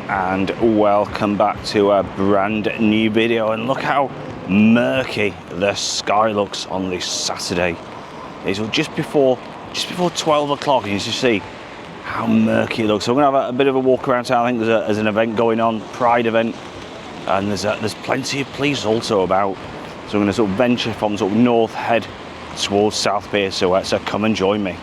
and welcome back to a brand new video. And look how murky the sky looks on this Saturday. It's just before 12 o'clock, and you can see how murky it looks. So we're gonna have a bit of a walk around town. I think there's an event going on, Pride event, and there's plenty of police also about. So we're gonna sort of venture from sort of north, head towards South Pier. So come and join me.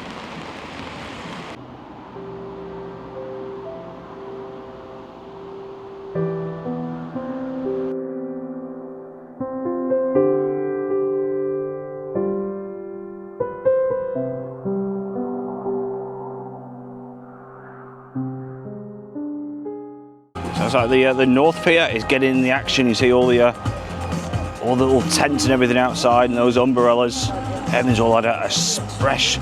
It's like the North Pier is getting in the action. You see all the little tents and everything outside, and those umbrellas. Everything's all had a fresh,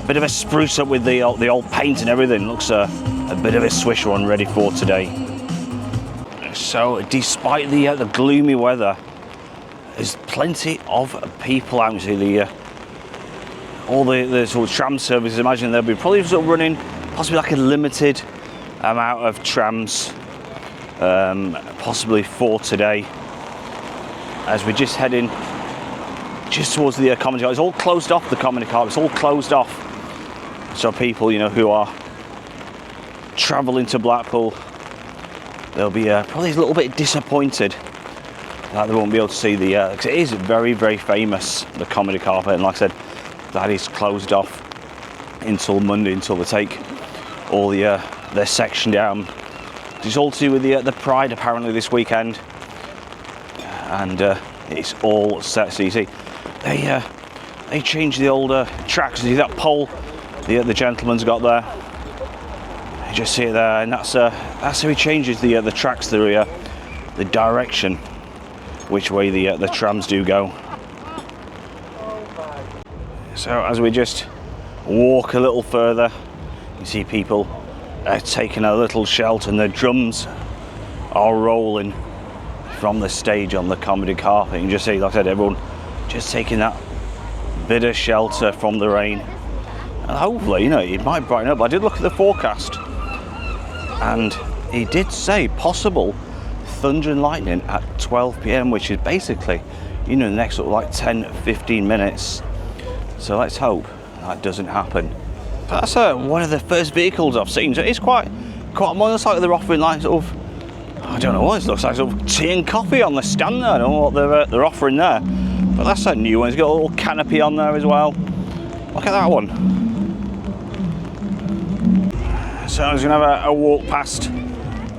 bit of a spruce up with the old paint and everything. Looks a bit of a swish one ready for today. So despite the gloomy weather, there's plenty of people out. You see all the sort of tram services. Imagine they'll be probably sort of running possibly like a limited amount of trams. Possibly 4 today, as we're just heading towards the comedy car. It's all closed off, the comedy car, it's all closed off, so people, you know, who are travelling to Blackpool, they'll be probably a little bit disappointed that they won't be able to see because it is very, very famous, the comedy carpet, and like I said, that is closed off until Monday, until they take all their section down. It's all to do with the Pride apparently this weekend, and it's all set. So you see, they changed the older tracks. See that pole the gentleman's got there. You just see it there, and that's how he changes the tracks, the direction, which way the trams do go. So as we just walk a little further, you see people taking a little shelter, and the drums are rolling from the stage on the comedy carpet. You can just see, like I said, everyone just taking that bit of shelter from the rain, and hopefully, you know, it might brighten up. I did look at the forecast, and he did say possible thunder and lightning at 12 p.m, which is basically, you know, the next sort of like 10-15 minutes. So let's hope that doesn't happen. That's one of the first vehicles I've seen. So it's quite modern. It's like they're offering like sort of, I don't know what it looks like, sort of tea and coffee on the stand there. I don't know what they're offering there, but that's a new one. It's got a little canopy on there as well. Look at that one. So I was gonna have a walk past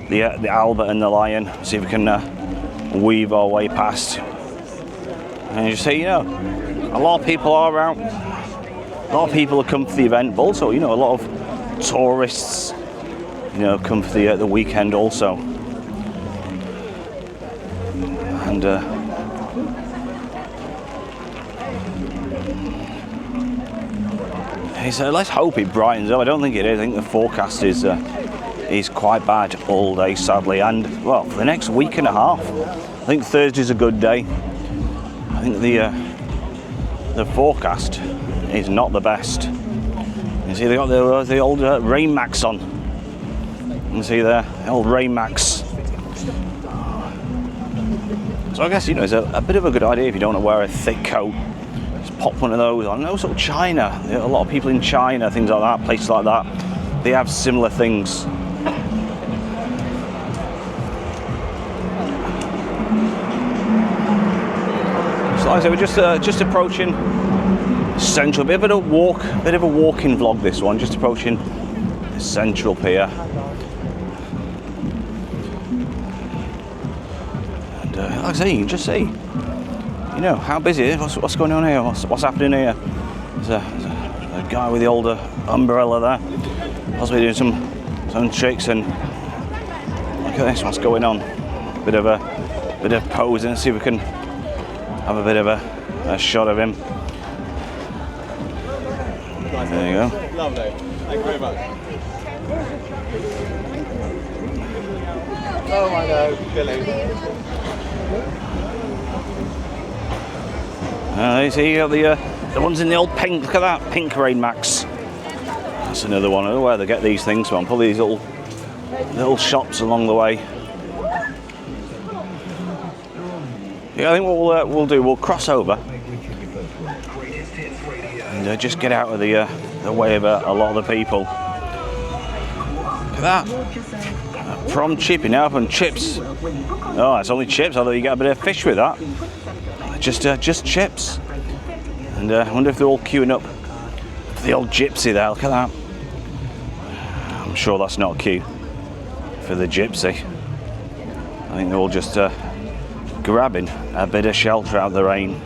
the Albert and the Lion, see if we can weave our way past. And you see, you know, a lot of people are out. A lot of people have come for the event, but also, you know, a lot of tourists, you know, come for the weekend also. And so let's hope it brightens up. I don't think it is. I think the forecast is quite bad all day, sadly, and well, for the next week and a half. I think Thursday's a good day. I think the forecast is not the best. You see, they got the old rain max on. You can see there, the old rain max. So I guess, you know, it's a bit of a good idea if you don't want to wear a thick coat. Just pop one of those on. I know sort of China, a lot of people in China, things like that, places like that, they have similar things. So like I said, we're just approaching Central. Bit of a walking vlog this one, just approaching Central Pier. And like I say, you can just see, you know, how busy it is. What's going on here? What's happening here? There's a guy with the older umbrella there, possibly doing some tricks. And look at this, what's going on? Bit of posing. Let's see if we can have a bit of a shot of him. There you go. Lovely. Thank you very much. Oh, I know, Billy. You see, you got the ones in the old pink. Look at that pink rain max. That's another one. I don't know where they get these things from. Probably these little little shops along the way. Yeah, I think what we'll do, we'll cross over and just get out of the way of a lot of the people. Look at that. Prawn chipping up and chips. Oh, it's only chips, although you get a bit of fish with that. Just chips. And I wonder if they're all queuing up for the old gypsy there. Look at that. I'm sure that's not a queue for the gypsy. I think they're all just grabbing a bit of shelter out of the rain.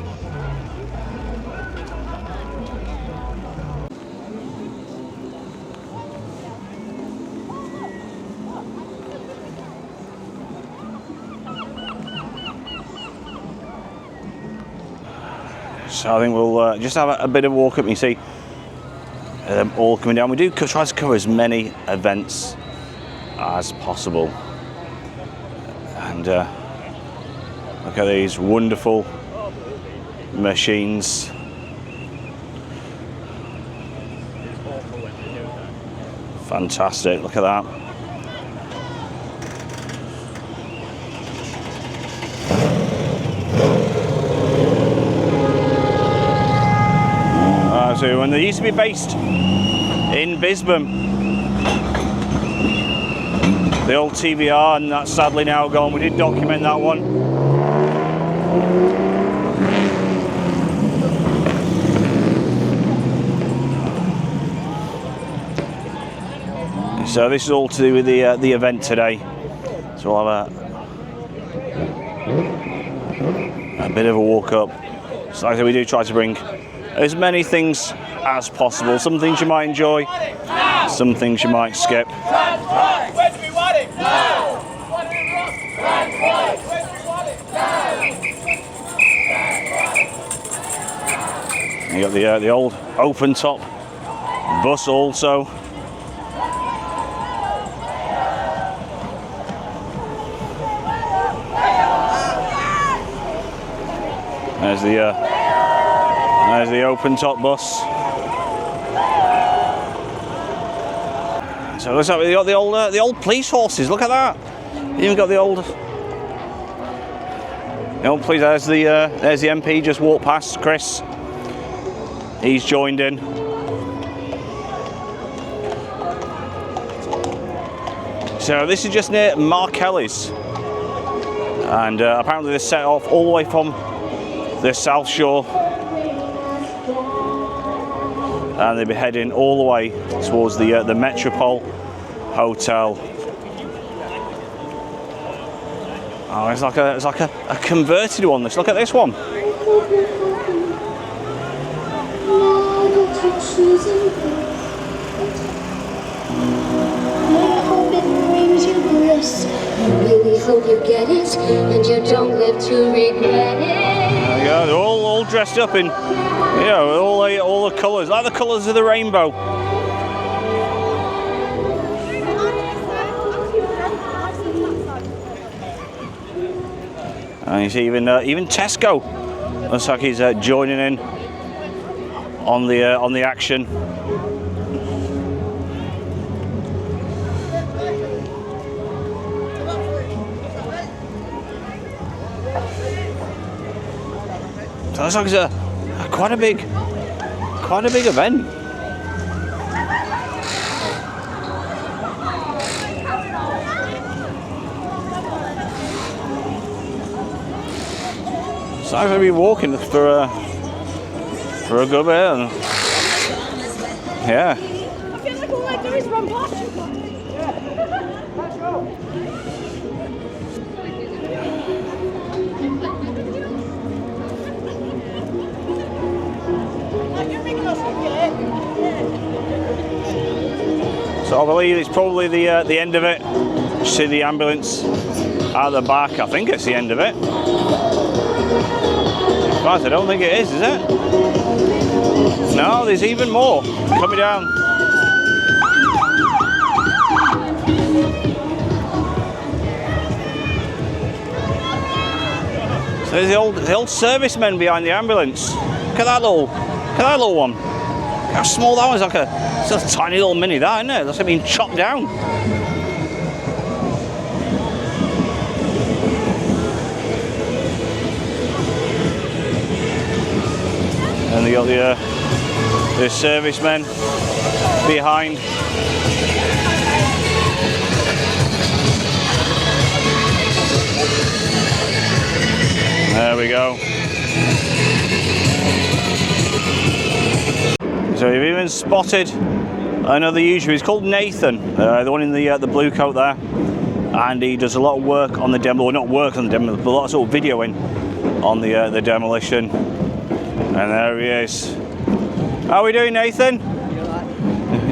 So I think we'll just have a bit of a walk up. You see all coming down. We do try to cover as many events as possible. And look at these wonderful machines. Fantastic, look at that. So when they used to be based in Bisbane, the old TVR, and that's sadly now gone. We did document that one. So this is all to do with the event today. So we'll have a bit of a walk up. So like I said, we do try to bring as many things as possible. Some things you might enjoy, some things you might skip. You got the old open top bus also. There's the open top bus. So looks like we got the old police horses. Look at that. You even got the old police. There's the MP just walked past, Chris. He's joined in. So this is just near Markelly's, and apparently they're set off all the way from the South Shore. And they'll be heading all the way towards the Metropole Hotel. Oh, it's like a converted one. Let's look at this one. Really hope you get it, and you don't live to regret it. There you go. They're all dressed up in, all the colours, like the colours of the rainbow. And you see even Tesco looks like he's joining in on the action. So it looks like it's quite a big event. So I'm going to be walking for a good bit. And, yeah. I feel like all I do is run past you. Let's go. So I believe it's probably the end of it. You see the ambulance at the back. I think it's the end of it. Right, I don't think it is it? No, there's even more coming down. So there's the old servicemen behind the ambulance. Look at that little one. Look how small that one is. It's a tiny little mini, that, isn't it? That's like being chopped down. Got the servicemen behind. There we go. So you've even spotted another YouTuber. He's called Nathan, the one in the blue coat there, and he does a lot of work on the demo. Well, not work on the demo, but a lot of sort of videoing on the demolition. And there he is. How are we doing, Nathan? Do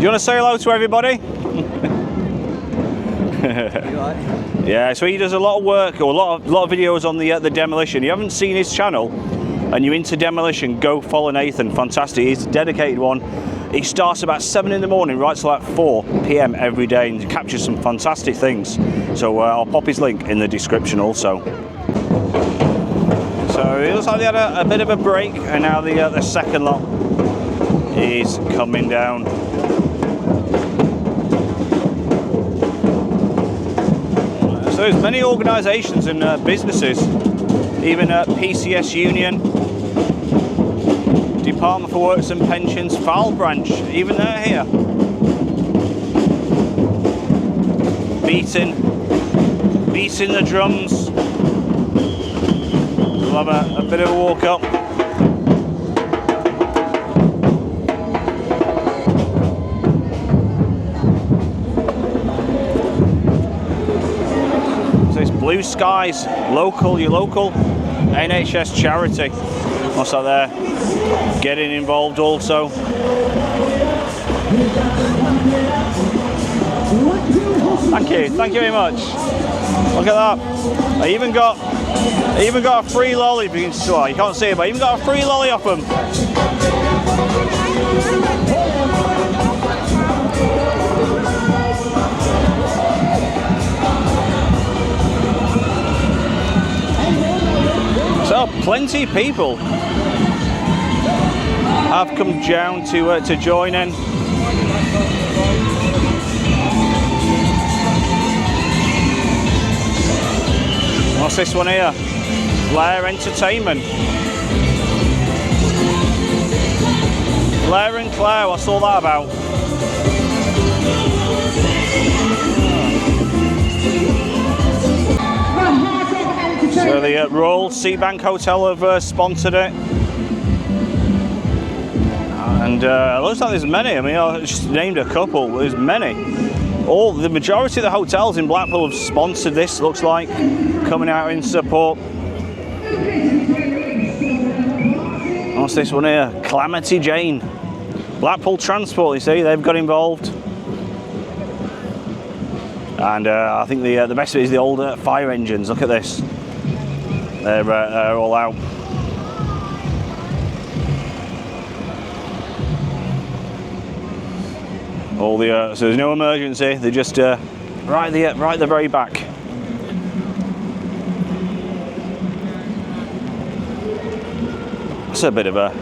you want to say hello to everybody? Yeah, so he does a lot of work, or a lot of videos on the demolition. You haven't seen his channel, and you're into demolition, go follow Nathan. Fantastic. He's a dedicated one. He starts about 7 in the morning, right till like 4 p.m. every day, and captures some fantastic things. So I'll pop his link in the description also. So it looks like they had a bit of a break, and now the second lot is coming down. So there's many organisations and businesses, even PCS Union, Department for Works and Pensions, Fowl Branch, even they're here. Beating the drums. We'll have a bit of a walk up. So it's Blue Skies, local, your local NHS charity. What's that there? Getting involved also. Thank you very much. Look at that. I even got a free lolly. Well, you can't see it, but I even got a free lolly off them. So plenty of people have come down to join in. What's this one here? Blair Entertainment. Blair and Claire, what's all that about? So the Royal Seabank Hotel have sponsored it. And it looks like there's many. I mean, I just named a couple. There's many. The majority of the hotels in Blackpool have sponsored this, looks like, coming out in support. What's this one here? Calamity Jane. Blackpool Transport, you see, they've got involved. And I think the best of it is the older fire engines. Look at this. They're all out. All the so there's no emergency. They're just right at the very back. It's a bit of a.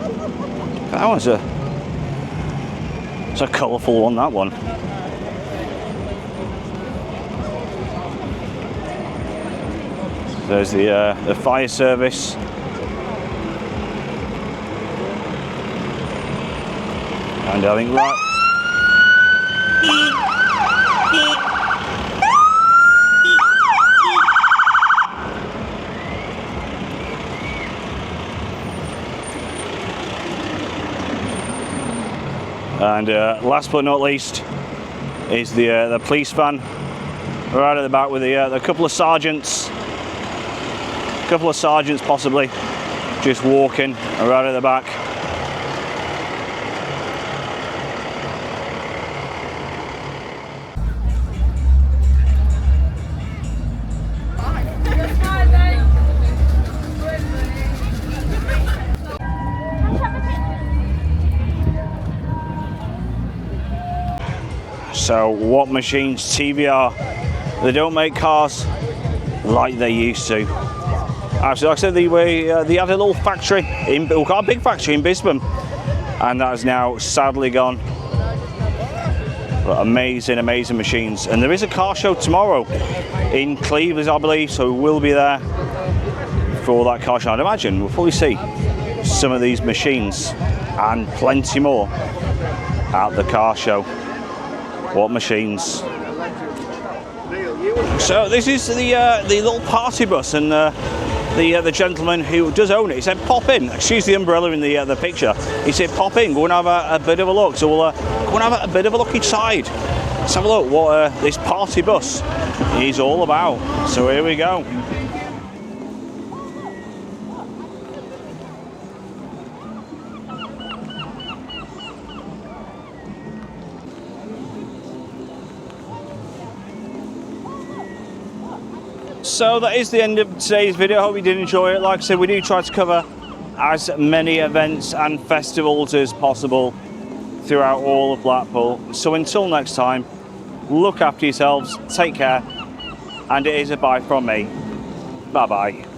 That was it's a colourful one. That one. There's the fire service. And I think right. And last but not least is the police van right at the back with the couple of sergeants possibly just walking right at the back. So what machines? TVR. They don't make cars like they used to. Actually, like I said, they had a little factory, a big factory in Bisbane, and that is now sadly gone. But amazing machines. And there is a car show tomorrow in Cleveleys, I believe, so we'll be there for that car show. I'd imagine we'll probably see some of these machines. and plenty more at the car show. What machines. So this is the little party bus, and the gentleman who does own it, he said pop in. Excuse the umbrella in the picture. He said pop in, go and have a bit of a look. So we'll go and have a bit of a look inside. Let's have a look what this party bus is all about. So here we go. So that is the end of today's video. I hope you did enjoy it. Like I said, we do try to cover as many events and festivals as possible throughout all of Blackpool. So until next time, look after yourselves, take care, and it is a bye from me. Bye bye.